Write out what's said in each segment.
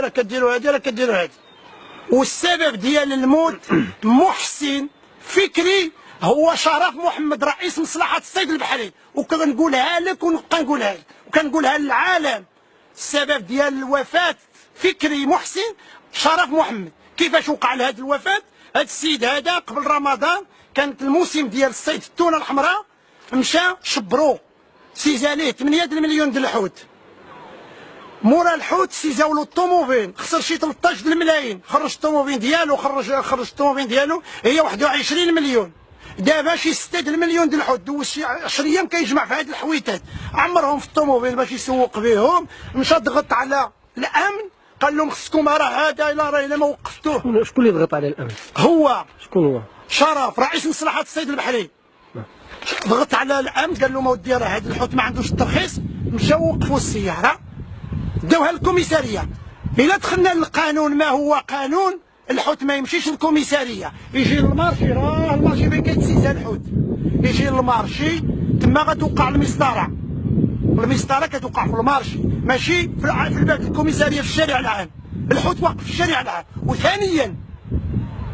راه كديروا هادي راه كديروا هادي. والسبب ديال الموت محسن فكري هو شرف محمد رئيس مصلحة الصيد البحري، وكنقولها لك ونبقى نقولها لك وكنقولها للعالم. السبب ديال الوفاة فكري محسن شرف محمد. كيفاش وقع لهاد الوفاة؟ هاد السيد هذا قبل رمضان كانت الموسم ديال الصيد التونة الحمراء، مشى شبرو سيزا ليه 8 مليون ديال الحوت. مورا الحوت سيزاو له الطوموبيل، خسر شي 13 الملايين، خرج الطوموبيل ديالو خرج الطوموبيل ديالو هي 21 مليون. دابا شي 6 المليون ديال الحوت، دوز شي 10 ايام كيجمع في هاد الحويتات، عمرهم في الطوموبيل باش يسوق بهم. مشى ضغط على الامن قال لهم خصكم راه هذا الا ما وقفتوه. شكون اللي ضغط على الامن؟ هو. شكون هو؟ شرف رئيس مصلحة الصيد البحري. ضغط على الامن قال لهم اودي راه هذا الحوت ما عندوش الترخيص. مشاو وقفوا السياره داوها للكوميساريه. الا دخلنا للقانون، ما هو قانون الحوت ما يمشيش للكوميساريه، يجي للمارشي. راه المارشي فين كيتسيزا الحوت، يجي للمارشي تما غتوقع المسطره. المسطره كتوقع في المارشي ماشي في الباب الكوميساريه في الشارع العام. الحوت واقف في الشارع العام. وثانيا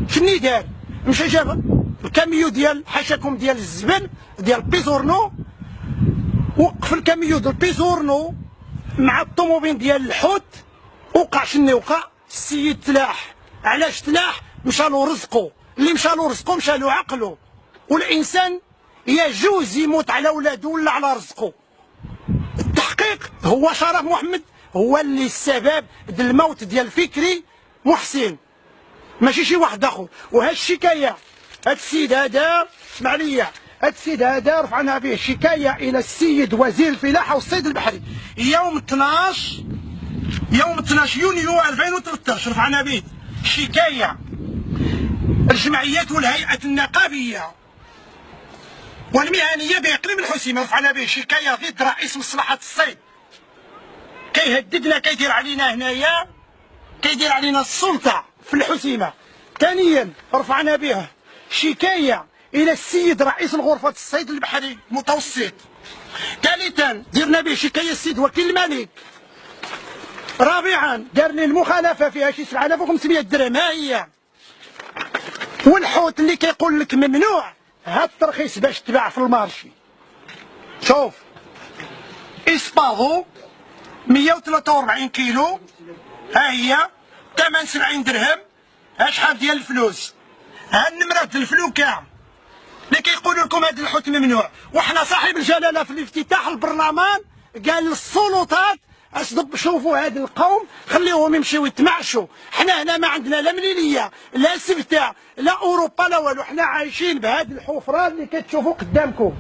شني دار؟ مشى جاب الكاميو ديال حاشاكم ديال الزبل ديال بيزورنو، وقف الكاميو ديال بيزورنو مع الطوموبيل ديال الحوت. وقع شنو وقع؟ السيد تلاح. علاش تلاح؟ مشى له رزقه. اللي مشى له رزقه مشى له عقله. والانسان يجوز يموت على ولادو ولا على رزقه. التحقيق هو شرف محمد هو اللي السبب ديال الموت ديال فكري محسن، ماشي شي واحد اخر. وهاد الشكايه هاد السيد هذا اسمع ليا، هاد السيد هذا رفعنا به شكايه الى السيد وزير الفلاحه والصيد البحري يوم 12 يونيو 2013. رفعنا به شكايه الجمعيات والهيئات النقابيه والمهنيه باقليم الحسيمه. رفعنا به شكايه ضد رئيس مصلحه الصيد، كيهددنا، كيدير علينا هنايا، كيدير علينا السلطه في الحسيمه. ثانيا رفعنا به شكايه الى السيد رئيس الغرفه الصيد البحري المتوسط. ثالثا درنا به شكايه السيد وكيل الملك. رابعا دارنا المخالفه فيها شي 7500 درهم. ها هي. والحوت اللي كيقول لك ممنوع، هاد الترخيص باش تباع في المارشي. شوف اسباغو 143 كيلو، ها هي ثمن 70 درهم. ها شحال ديال الفلوس، ها النمره ديال الفلوكه اللي كيقولوا لكم هذا الحوت ممنوع. وحنا صاحب الجلاله في الافتتاح البرلمان قال للسلطات اش شوفوا هاد القوم خليوهم يمشيو يتمعشوا. حنا هنا ما عندنا لا مليليه لا سبته لا اوروبا لا والو. حنا عايشين بهاد الحفره اللي كتشوفوا قدامكم.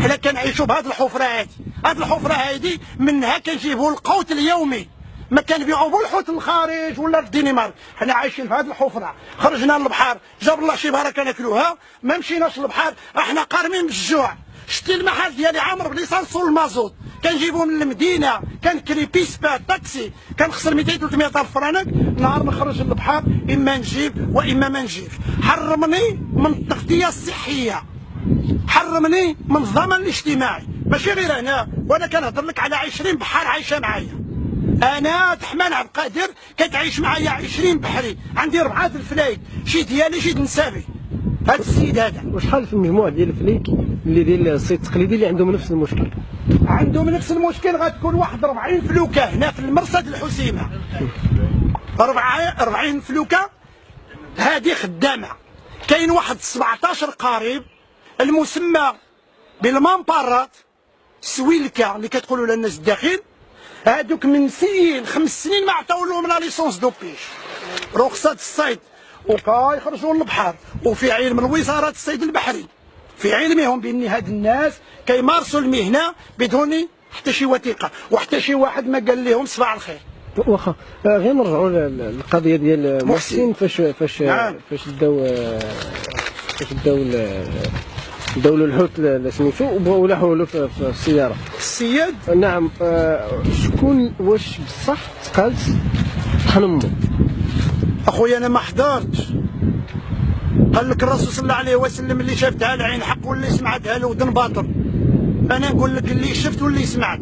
حنا كنعيشوا بهاد الحفره هادي. هاد الحفره هادي منها كنجيبوا القوت اليومي، ما كنبيعوا بالحوت للخارج ولا للدنمارك. حنا عايشين في هذه الحفره. خرجنا للبحر جاب الله شي بركه ناكلوها، ما مشيناش للبحر. احنا قارمين بالجوع. شتي المحل ديالي عامر بليسانس والمازوت، كنجيبو من المدينه، كنكري بيسبا تاكسي، كنخسر 200 300 الف فرنك. نهار ما نخرج للبحر اما نجيب واما ما نجيبش. حرمني من التغطيه الصحيه، حرمني من الضمان الاجتماعي. ماشي غير هنا، وانا كنهضر لك على 20 بحار عايشه معايا. انا تحمان عبد القادر كتعيش معايا 20 بحري، عندي 4 الفلايك، شي ديالي شي نسابي. هذا السيد هذا وشحال في المجموعه ديال الفليك اللي ديال الصيد التقليدي اللي عندهم نفس المشكل؟ عندهم نفس المشكل. غتكون واحد 40 فلوكه هنا في المرصد الحسيمه. 40 فلوكه هذه خدامه. كاين واحد 17 قارب المسمى بالمامبارات سويلكا اللي كتقولوا لها الناس الداخل. هادوك من سنين 5 سنين ما عطاو لهم لا ليسونس دو بيش، رخصة الصيد، وكيخرجوا للبحر. وفي علم الوزارة الصيد البحري، في علمهم بان هاد الناس كيمارسوا المهنة بدون حتى شي وثيقة وحتى شي واحد ما قال لهم صباح الخير. واخا غير نرجعوا للقضية ديال محسن. فاش داو الحوت سميتو وبغاو يلاحوا له في السيارة. السيد نعم. شكون واش بصح تقالت تحنمو؟ اخويا انا ما حضرتش. قال لك الرسول صلى الله عليه وسلم اللي شافتها العين حق واللي سمعتها الودن باطل. انا نقول لك اللي شفت واللي سمعت.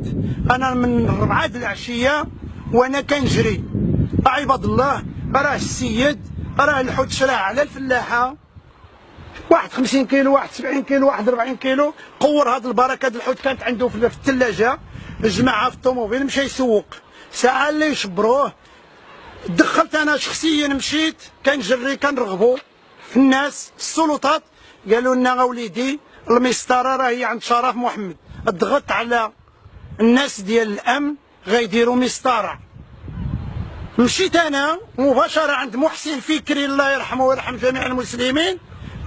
انا من 4 العشيه وانا كنجري عباد الله راه السيد راه الحوت شراه على الفلاحه، واحد 50 كيلو، واحد 70 كيلو، واحد 40 كيلو، قور هاد البركه. هاد الحوت كانت عنده في الثلاجه، جمعها في الطوموبيل مشى يسوق، ساعه اللي يشبروه. دخلت انا شخصيا، مشيت كنجري كنرغبوا في الناس السلطات، قالوا لنا وليدي المسطره راهي عند شرف محمد. ضغطت على الناس ديال الامن غيديروا مسطره. مشيت انا مباشره عند محسن فكري الله يرحمه ويرحم جميع المسلمين،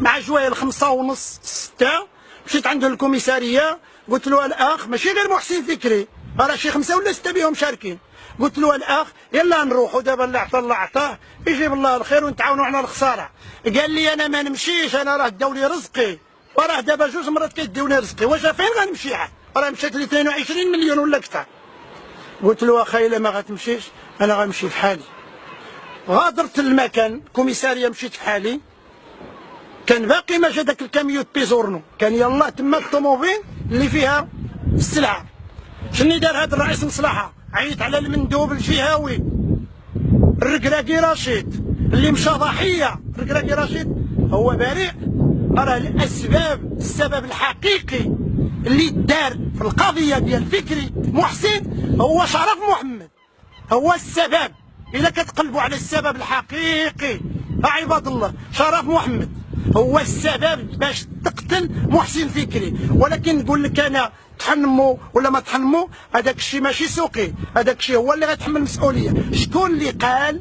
مع جوايا 5:30 6. مشيت عنده الكوميساريه، قلت له الاخ، ماشي غير محسن فكري، راه شي 5 ولا 6 بهم شاركين. قلت له الاخ يلا نروحوا دابا، اللي عطى الله عطاه، يجيب الله الخير ونتعاونوا على الخساره. قال لي انا ما نمشيش، انا راه داو لي رزقي، وراه دابا 2 مرات كيديوني رزقي، واش فين غنمشي عاد؟ راه مشات لي 22 مليون ولا اكثر. قلت له اخي الا ما غتمشيش انا غنمشي في حالي. غادرت المكان الكوميساريه، مشيت في حالي. كان باقي ما جا داك الكاميو بيزورنو، كان يلاه تما الطوموبيل اللي فيها السلعه. شني دار هذا الرئيس مصلحه؟ عيط على المندوب الجهوي الركراكي رشيد اللي مشى ضحيه. الركراكي رشيد هو بريء، راه السبب الحقيقي اللي دار في القضيه ديال فكري محسن هو شرف محمد، هو السبب. الا كتقلبوا على السبب الحقيقي عباد الله، شرف محمد هو السبب باش تقتل محسن فكري. ولكن نقول لك انا تحنموا ولا ما تحنموا، هذاك الشيء ماشي سوقي، هذاك الشيء هو اللي غيتحمل المسؤوليه. شكون اللي قال؟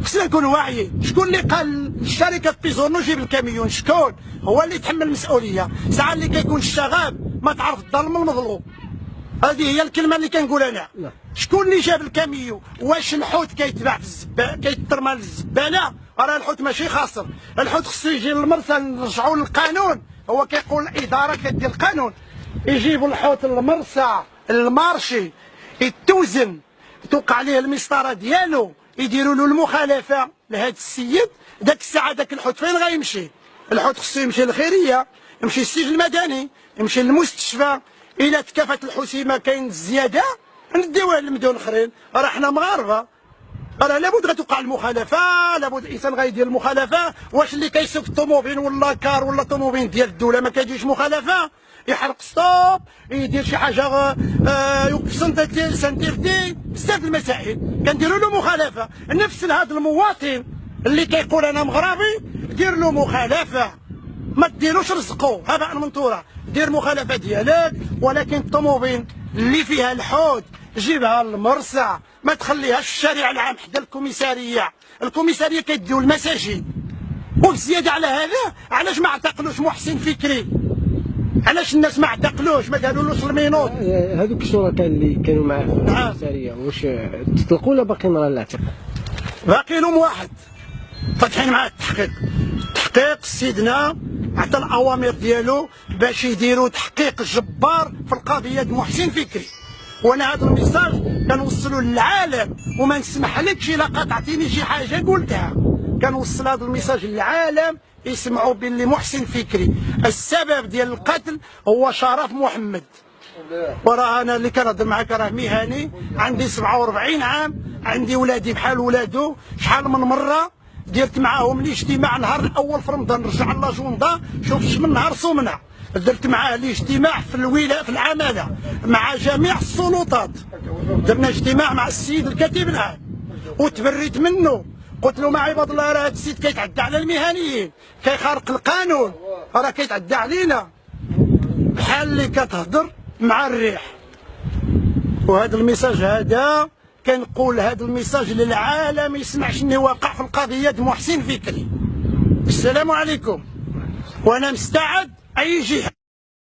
خصنا نكونوا واعيين. شكون اللي قال الشركه بيزورنو جيب الكاميون؟ شكون هو اللي يتحمل المسؤوليه؟ ساعه اللي كيكون الشغاب ما تعرف الظالم المظلوم. هذه هي الكلمه اللي كنقول انا. شكون اللي جاب الكاميو؟ واش الحوت كيتباع في الزباله، كيترمى للزباله؟ راه الحوت ماشي خاسر، الحوت خصو يجي للمرسى نرجعوا للقانون. هو كيقول الاداره كدير القانون، يجيبوا الحوت للمرسى المارشي يتوزن، توقع عليه المسطره ديالو، يديروا له المخالفه لهذا السيد. داك الساعه داك الحوت فين غيمشي؟ الحوت خصو يمشي للخيريه، يمشي للسجن المدني، يمشي للمستشفى. الى تكافت الحسيمه كاين الزياده نديوها للمدن الاخرين. راه حنا مغاربه، راه لابد غتوقع المخالفه، لابد الانسان غيدير المخالفه. واش اللي كيسوق الطوموبيل ولا كار ولا طوموبيل ديال الدوله ما كيجيش مخالفه؟ يحرق ستوب، يدير شي حاجه، يوقف سنتيرتي، بزاف المسائل كنديروا له مخالفه. نفس هذا المواطن اللي كيقول انا مغربي دير له مخالفه، ما ديروش رزقو هباء منثورا، دير مخالفه ديالك. ولكن الطوموبيل اللي فيها الحوت جيبها للمرسى، ما تخليهاش في الشارع العام حدا الكوميساريه. الكوميساريه كيديو المساجين. وبزياده على هذا، علاش ما اعتقلوش محسن فكري؟ علاش الناس ما اعتقلوش، ما دارولوش المينوط؟ هذوك الشركاء اللي كانوا معاه في الكوميساريه واش تطلقوا ولا باقيين على الاعتقال؟ باقي لهم واحد فاتحين معاه التحقيق. تحقيق سيدنا عطى الاوامر ديالو باش يديروا تحقيق جبار في القضيه د محسن فكري. وانا هذا الميساج كنوصلو للعالم، وما نسمحلكش الا قاطعتيني شي حاجه قلتها. كنوصل هذا الميساج للعالم يسمعوا باللي محسن فكري السبب ديال القتل هو شرف محمد. وراه انا اللي كنهضر معاك راه مهني، عندي 47 عام، عندي ولادي بحال ولادو. شحال من مره درت معاهم الاجتماع نهار الاول في رمضان، رجع الله جوندا، شوف من نهار صومنا درت معاه الاجتماع في في العماله مع جميع السلطات. درنا اجتماع مع السيد الكاتب العام وتبريت منه، قلت له ما عباد الله راه هذا السيد كيتعدى على المهنيين، كيخارق القانون، راه كيتعدى علينا بحال اللي كتهضر مع الريح. وهذا الميساج هذا كنقول هذا الميساج للعالم يسمع شنو واقع في القضيه د محسن فكري. السلام عليكم، وانا مستعد اي جهه